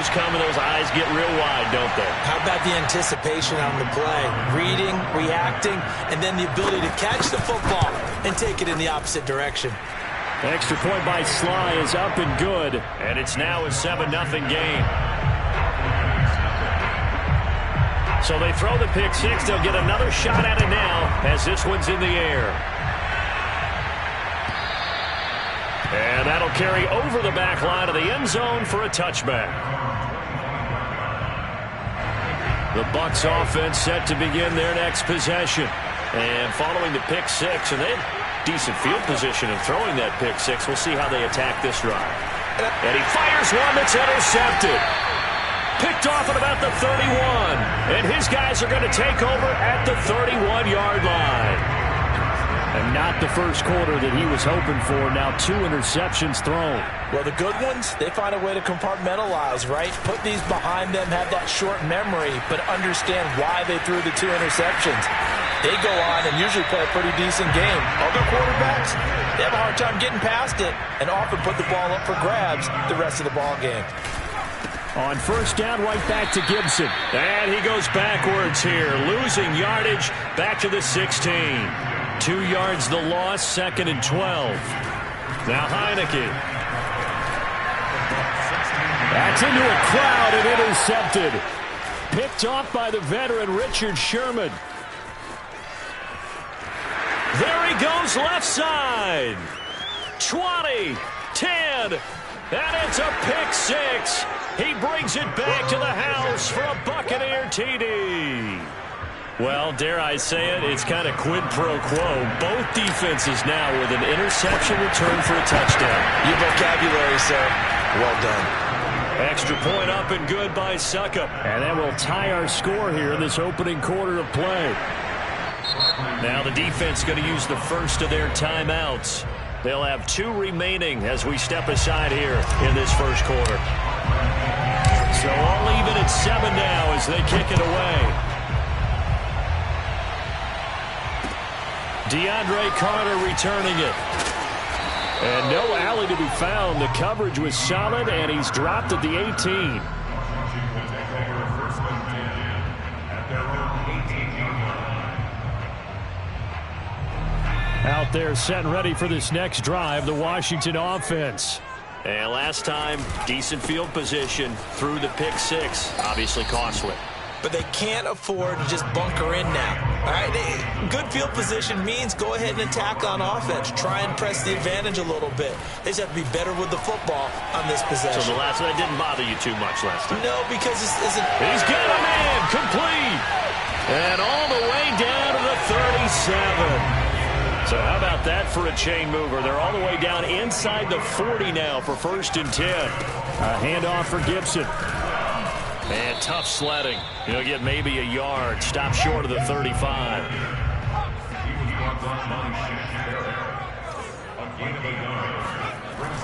those come and those eyes get real wide, don't they? How about the anticipation on the play? Reading, reacting, and then the ability to catch the football and take it in the opposite direction. Extra point by Sly is up and good, and it's now a 7-0 game. So they throw the pick six. They'll get another shot at it now as this one's in the air. And that'll carry over the back line of the end zone for a touchback. The Bucs offense set to begin their next possession. And following the pick six, and they have decent field position in throwing that pick six. We'll see how they attack this drive. And he fires one that's intercepted. Picked off at about the 31. And his guys are going to take over at the 31-yard line. And not the first quarter that he was hoping for. Now 2 interceptions thrown. Well, the good ones, they find a way to compartmentalize, right? Put these behind them, have that short memory, but understand why they threw the 2 interceptions. They go on and usually play a pretty decent game. Other quarterbacks, they have a hard time getting past it and often put the ball up for grabs the rest of the ball game. On first down, right back to Gibson. And he goes backwards here, losing yardage back to the 16. 2 yards the loss, 2nd and 12. Now Heineke. That's into a crowd and intercepted. Picked off by the veteran Richard Sherman. There he goes left side. 20, 10, and it's a pick six. He brings it back to the house for a Buccaneer TD. Well, dare I say it, it's kind of quid pro quo. Both defenses now with an interception return for a touchdown. Your vocabulary, sir. Well done. Extra point up and good by Suckup. And that will tie our score here in this opening quarter of play. Now the defense going to use the first of their timeouts. They'll have 2 remaining as we step aside here in this first quarter. So all even at 7 now as they kick it away. DeAndre Carter returning it. And no alley to be found. The coverage was solid, and he's dropped at the 18. Out there set and ready for this next drive, the Washington offense. And last time, decent field position through the pick six. Obviously costly. But they can't afford to just bunker in now. All right, good field position means go ahead and attack on offense. Try and press the advantage a little bit. They just have to be better with the football on this possession. So the last one didn't bother you too much last time? No, because this isn't... He's got a man, complete. And all the way down to the 37. So how about that for a chain mover? They're all the way down inside the 40 now for 1st and 10. A handoff for Gibson. And tough sledding. He'll get maybe a yard. Stop short of the 35.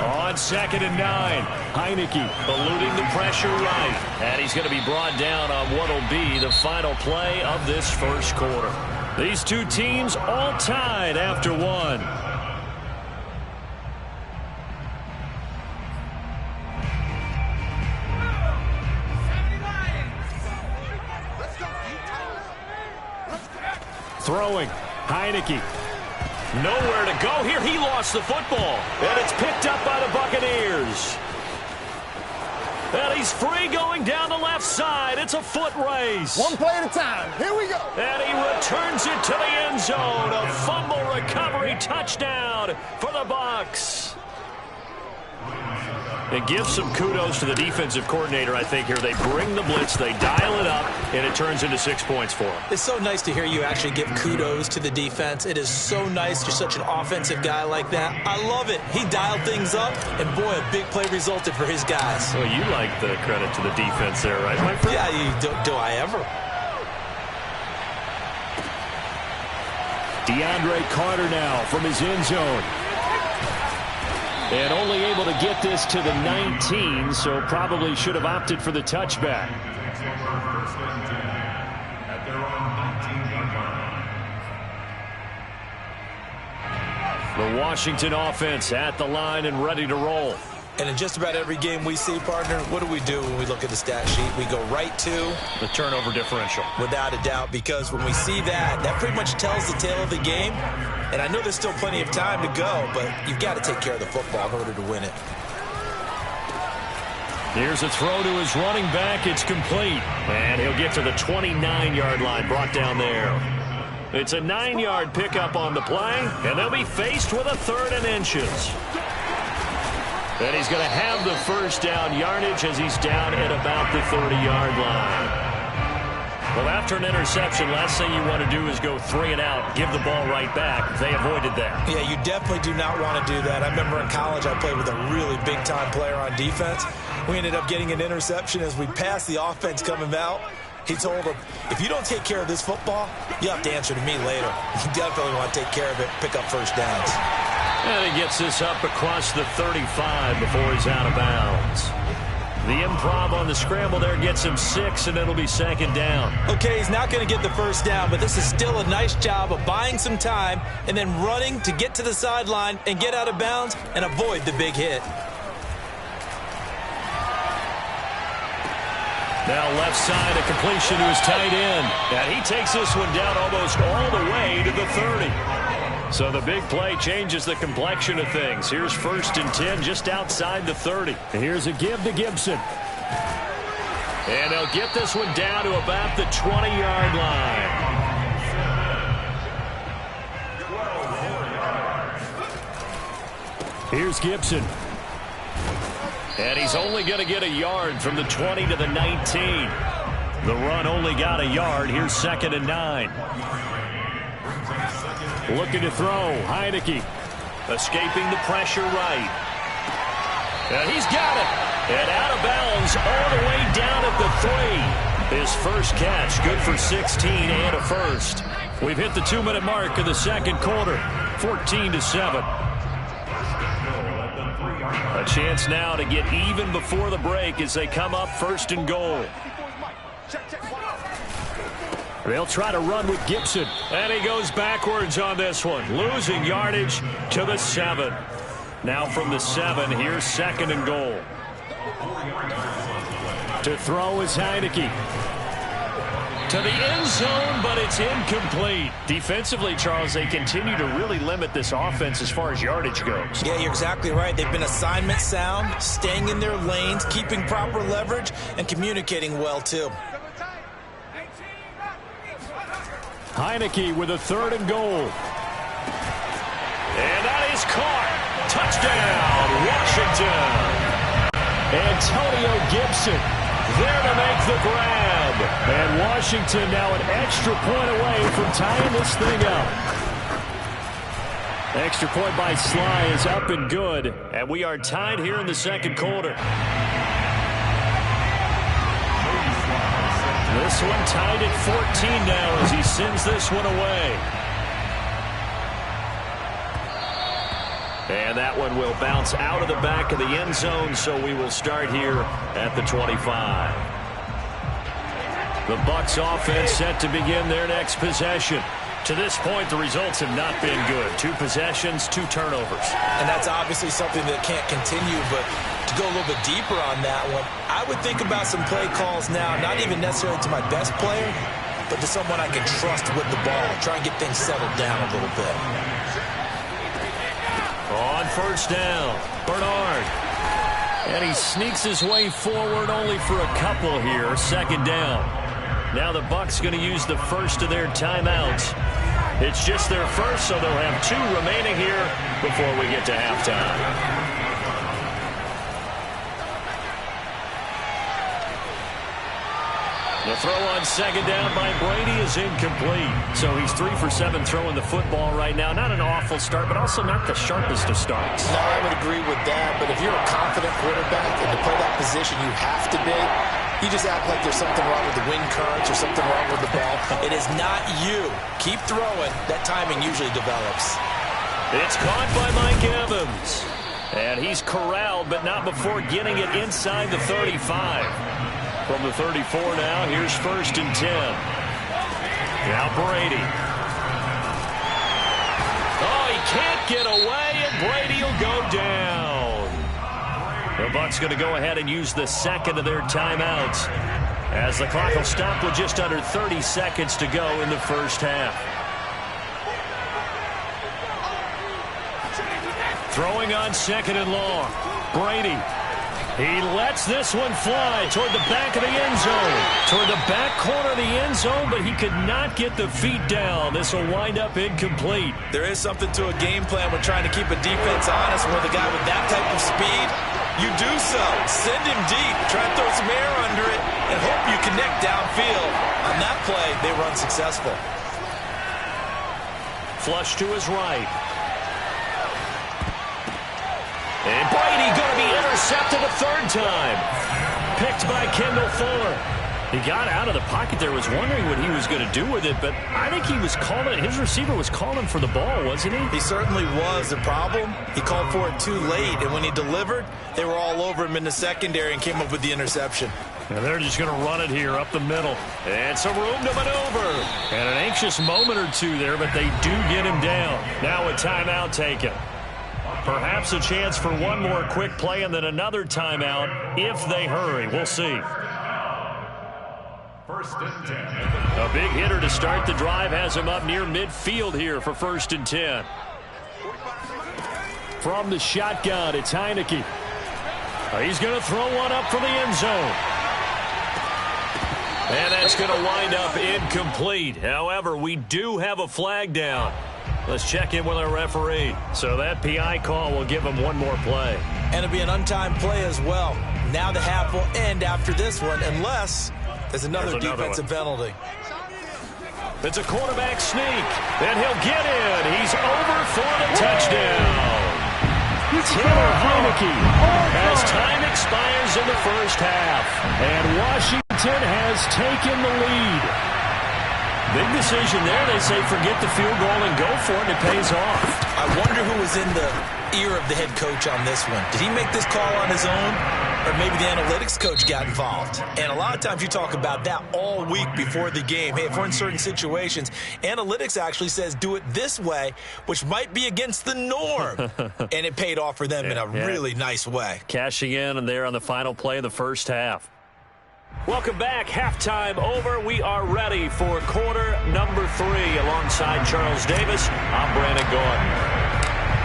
On 2nd and 9. Heineke eluding the pressure right. And he's going to be brought down on what will be the final play of this first quarter. These 2 teams all tied after 1. Throwing. Heineke. Nowhere to go here. He lost the football. And it's picked up by the Buccaneers. And he's free going down the left side. It's a foot race. 1 play at a time. Here we go. And he returns it to the end zone. A fumble recovery touchdown for the Bucs. And give some kudos to the defensive coordinator, I think, here. They bring the blitz, they dial it up, and it turns into 6 points for them. It's so nice to hear you actually give kudos to the defense. It is so nice. You're such an offensive guy like that. I love it. He dialed things up, and boy, a big play resulted for his guys. Well, you like the credit to the defense there, right, my friend? Yeah, do I ever? DeAndre Carter now from his end zone. And only able to get this to the 19, so probably should have opted for the touchback. The Washington offense at the line and ready to roll. And in just about every game we see, partner, what do we do when we look at the stat sheet? We go right to the turnover differential. Without a doubt, because when we see that, that pretty much tells the tale of the game. And I know there's still plenty of time to go, but you've got to take care of the football in order to win it. Here's a throw to his running back. It's complete. And he'll get to the 29-yard line, brought down there. It's a 9-yard pickup on the play, and they'll be faced with a 3rd and inches. And he's going to have the first down yardage as he's down at about the 30-yard line. Well, after an interception, last thing you want to do is go 3 and out, give the ball right back. They avoided that. Yeah, you definitely do not want to do that. I remember in college I played with a really big-time player on defense. We ended up getting an interception as we passed the offense coming out. He told him, if you don't take care of this football, you have to answer to me later. You definitely want to take care of it, pick up first downs. And he gets this up across the 35 before he's out of bounds. The improv on the scramble there gets him 6, and it'll be 2nd down. Okay, he's not going to get the first down, but this is still a nice job of buying some time and then running to get to the sideline and get out of bounds and avoid the big hit. Now left side, a completion to his tight end. And he takes this one down almost all the way to the 30. So the big play changes the complexion of things. Here's 1st and 10 just outside the 30. Here's a give to Gibson. And they'll get this one down to about the 20-yard line. Here's Gibson. And he's only going to get a yard from the 20 to the 19. The run only got a yard. Here's 2nd and 9. Looking to throw. Heineke escaping the pressure right. And he's got it. And out of bounds all the way down at the 3. His first catch, good for 16 and a first. We've hit the 2-minute mark of the second quarter. 14-7. A chance now to get even before the break as they come up 1st and goal. They'll try to run with Gibson. And he goes backwards on this one. Losing yardage to the 7. Now from the 7, here's 2nd and goal. To throw is Heineke. To the end zone, but it's incomplete. Defensively, Charles, they continue to really limit this offense as far as yardage goes. Yeah, you're exactly right. They've been assignment sound, staying in their lanes, keeping proper leverage, and communicating well, too. Heineke with a 3rd and goal. And that is caught. Touchdown, Washington. Antonio Gibson there to make the grab. And Washington now an extra point away from tying this thing up. Extra point by Sly is up and good. And we are tied here in the second quarter. This one tied at 14 now as he sends this one away. And that one will bounce out of the back of the end zone, so we will start here at the 25. The Bucs offense set to begin their next possession. To this point, the results have not been good. 2 possessions, 2 turnovers. And that's obviously something that can't continue, but to go a little bit deeper on that one, I would think about some play calls now, not even necessarily to my best player, but to someone I can trust with the ball. Try and get things settled down a little bit. On 1st down, Bernard. And he sneaks his way forward only for a couple here. 2nd down. Now the Bucs going to use the first of their timeouts. It's just their first, so they'll have 2 remaining here before we get to halftime. The throw on 2nd down by Brady is incomplete. So he's 3 for 7 throwing the football right now. Not an awful start, but also not the sharpest of starts. No, I would agree with that. But if you're a confident quarterback and to play that position you have to be, you just act like there's something wrong with the wind currents or something wrong with the ball. It is not you. Keep throwing. That timing usually develops. It's caught by Mike Evans. And he's corralled, but not before getting it inside the 35. From the 34 now, here's 1st and 10. Now Brady. Oh, he can't get away, and Brady will go down. The Bucs going to go ahead and use the second of their timeouts, as the clock will stop with just under 30 seconds to go in the first half. Throwing on second and long. Brady. He lets this one fly toward the back of the end zone. Toward the back corner of the end zone, but he could not get the feet down. This will wind up incomplete. There is something to a game plan when trying to keep a defense honest. With a guy with that type of speed, you do so. Send him deep. Try to throw some air under it and hope you connect downfield. On that play, they were unsuccessful. Flush to his right. And Brady going to be intercepted a third time. Picked by Kendall Fuller. He got out of the pocket there, was wondering what he was going to do with it, but I think he was calling, his receiver was calling for the ball, wasn't he? He certainly was. The problem, he called for it too late, and when he delivered, they were all over him in the secondary and came up with the interception. And they're just going to run it here up the middle. And some room to maneuver. And an anxious moment or two there, but they do get him down. Now a timeout taken. Perhaps a chance for one more quick play and then another timeout if they hurry. We'll see. First and 10. A big hitter to start the drive has him up near midfield here for first and 10. From the shotgun, it's Heineke. He's going to throw one up from the end zone. And that's going to wind up incomplete. However, we do have a flag down. Let's check in with our referee. So that PI call will give him one more play. And it'll be an untimed play as well. Now the half will end after this one, unless there's another defensive penalty. It's a quarterback sneak. And he'll get in. He's over for the touchdown. Taylor Heineke as time expires in the first half. And Washington has taken the lead. Big decision there. They say forget the field goal and go for it, and it pays off. I wonder who was in the ear of the head coach on this one. Did he make this call on his own, or maybe the analytics coach got involved? And a lot of times you talk about that all week before the game. Hey, if we're in certain situations, analytics actually says do it this way, which might be against the norm. And it paid off for them in a really nice way. Cashing in and there on the final play of the first half. Welcome back. Halftime over. We are ready for quarter number 3. Alongside Charles Davis, I'm Brandon Gordon.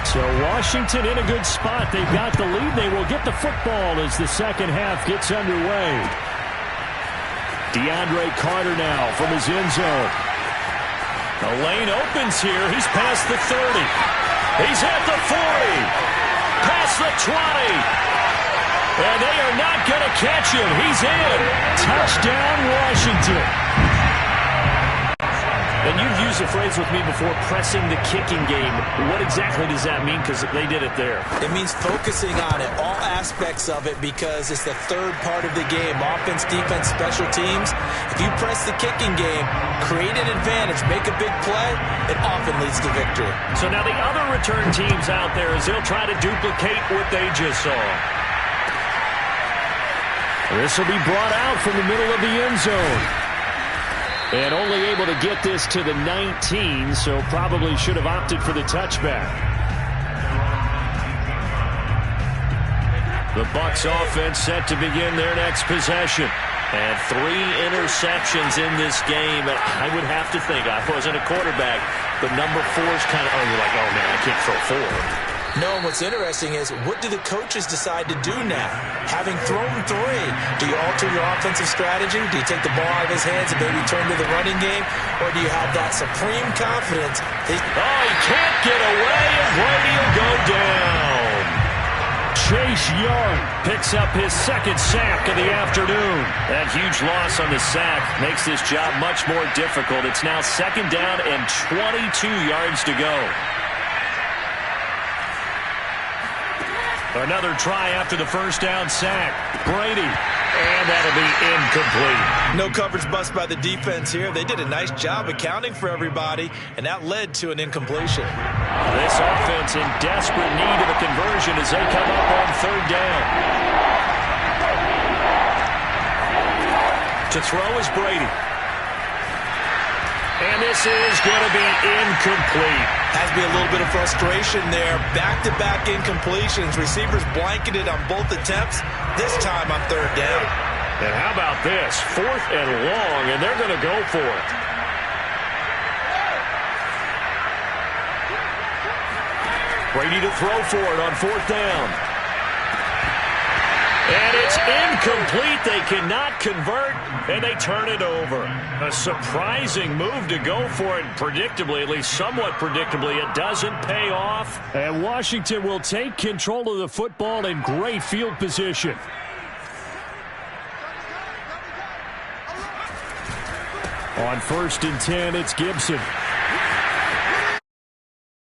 So Washington in a good spot. They've got the lead. They will get the football as the second half gets underway. DeAndre Carter now from his end zone. The lane opens here. He's past the 30. He's at the 40. Past the 20. And they are not going to catch him. He's in. Touchdown, Washington. And you've used the phrase with me before, pressing the kicking game. What exactly does that mean? Because they did it there. It means focusing on it, all aspects of it, because it's the third part of the game. Offense, defense, special teams. If you press the kicking game, create an advantage, make a big play, it often leads to victory. So now the other return teams out there, as they'll try to duplicate what they just saw. This will be brought out from the middle of the end zone. And only able to get this to the 19, so probably should have opted for the touchback. The Bucs offense set to begin their next possession. And 3 interceptions in this game. And I would have to think, I wasn't a quarterback, but number 4 is kind of, you're like, oh man, I can't throw 4. No, and what's interesting is, what do the coaches decide to do now? Having thrown 3, do you alter your offensive strategy? Do you take the ball out of his hands and maybe turn to the running game? Or do you have that supreme confidence? He can't get away, and Brady will go down. Chase Young picks up his second sack of the afternoon. That huge loss on the sack makes this job much more difficult. It's now second down and 22 yards to go. Another try after the first down sack. Brady. And that'll be incomplete. No coverage bust by the defense here. They did a nice job accounting for everybody, and that led to an incompletion. This offense in desperate need of a conversion as they come up on third down. To throw is Brady. And this is going to be incomplete. Has to be a little bit of frustration there. Back-to-back incompletions. Receivers blanketed on both attempts. This time on third down. And how about this? 4th and long, and they're going to go for it. Brady to throw for it on 4th down. And it's incomplete. They cannot convert, and they turn it over. A surprising move to go for it. Predictably, at least somewhat predictably, it doesn't pay off. And Washington will take control of the football in great field position. On 1st and 10, it's Gibson.